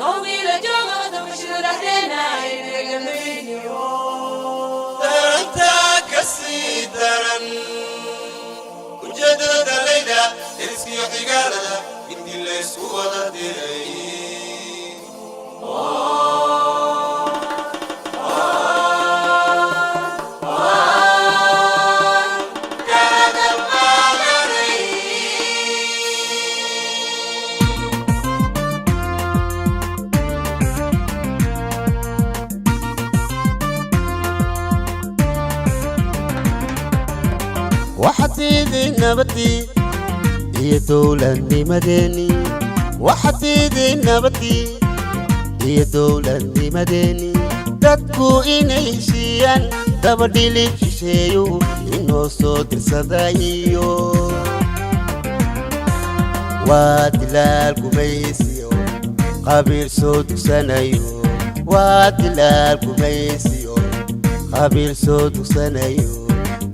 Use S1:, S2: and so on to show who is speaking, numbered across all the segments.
S1: قومي لجوغة مشهور أهلنا يدقلينيو
S2: درنتا كسيدرن وجدد ليلى إرسكي حقالة من دي ليسوة ديري
S3: وحديدي نبتي هي دولة مدني وحديدي نبتي هي دولة مدني dadku inay heshiiyaan dabadhilib shisheeyo inoo soo dirsadayo waa dilaal gumaysiyo qabiil soo dugsanayo waa dilaal gumaysiyo qabiil soo dugsanayo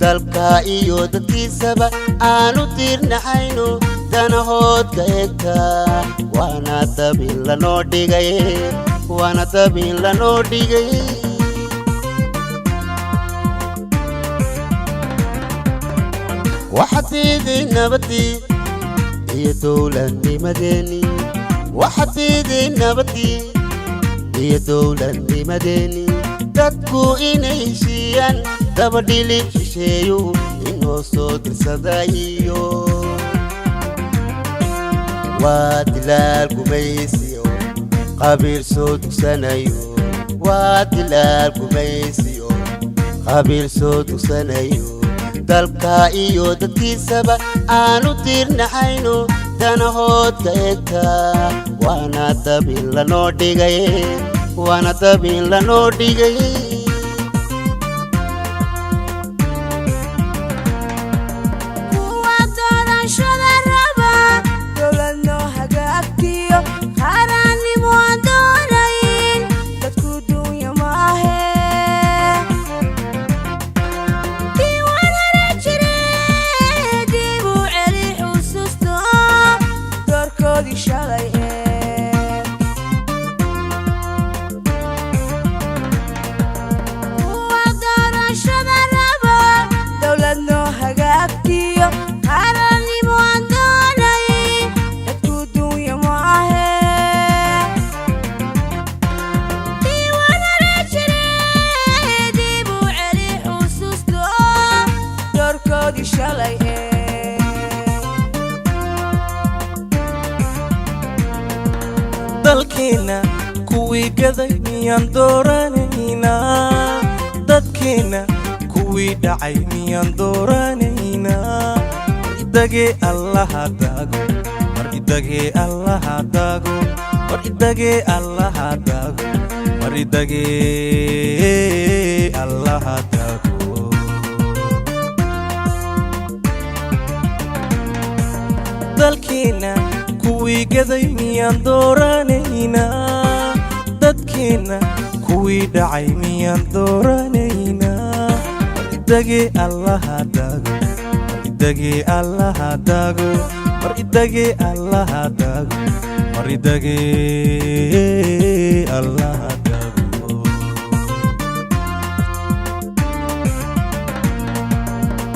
S3: dalka iyo dadkiisaba aanu diirnaxayno danahoodka eegta waana dabin lanoo dhigay وانا تبين لنو ديغي وحديدي نبتي هي دولة مدني وحديدي نبتي هي دولة مدني dadku inay heshiiyaan dabadhilib shisheeyo inoo soo dirsadayo waa dilaal gumaysiyo qabiil soo dugsanayo waa dilaal gumaysiyo qabiil soo dugsanayo dalka iyo dadkiisaba aanu diirnaxayno danahoodka eegta waana dabin lanoo dhigay waana dabin lanoo dhigay
S4: dalkeena kuwii gaday miyaan dooranaynaa dadkeena kuwii dhacay miyaan dooranaynaa idagee allaha daago mar idagee allaha daago mar idagee allaha daago mar idagee allaha daago dalkeena kuwii gaday miyaan dooranaynaa dadkeena kuwii dhacay miyaan dooranaynaa mar idagee allaha daago mar idagee allaha daago mar idagee allaha daago mar idagee allaha daago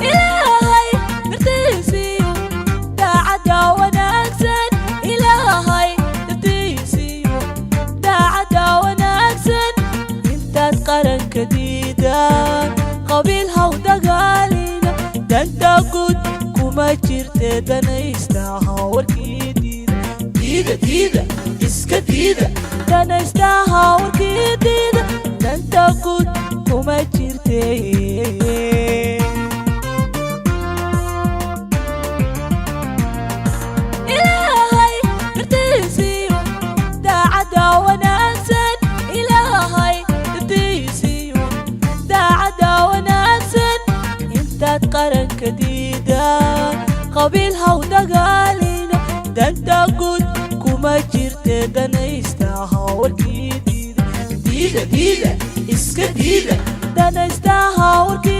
S1: ilaahay martiisiyo daacada wanaagsan ilaahay martiisiyo daacada wanaagsan intaad qaranka diidaan qabiil haw dagaalina danta guud kuma jirte danaystaha warkii diida diida iska diida danaystaha warkii diida danta guud kuma jirte ilaahay martiisiyo daacada wanaagsan ilaahay martiisiyo daacada wanaagsan intaad qaranka diidaan qabiil haw dagaalina danta guud kuma jirte danaystaha warkii diida diida iska diida danaystaha warkii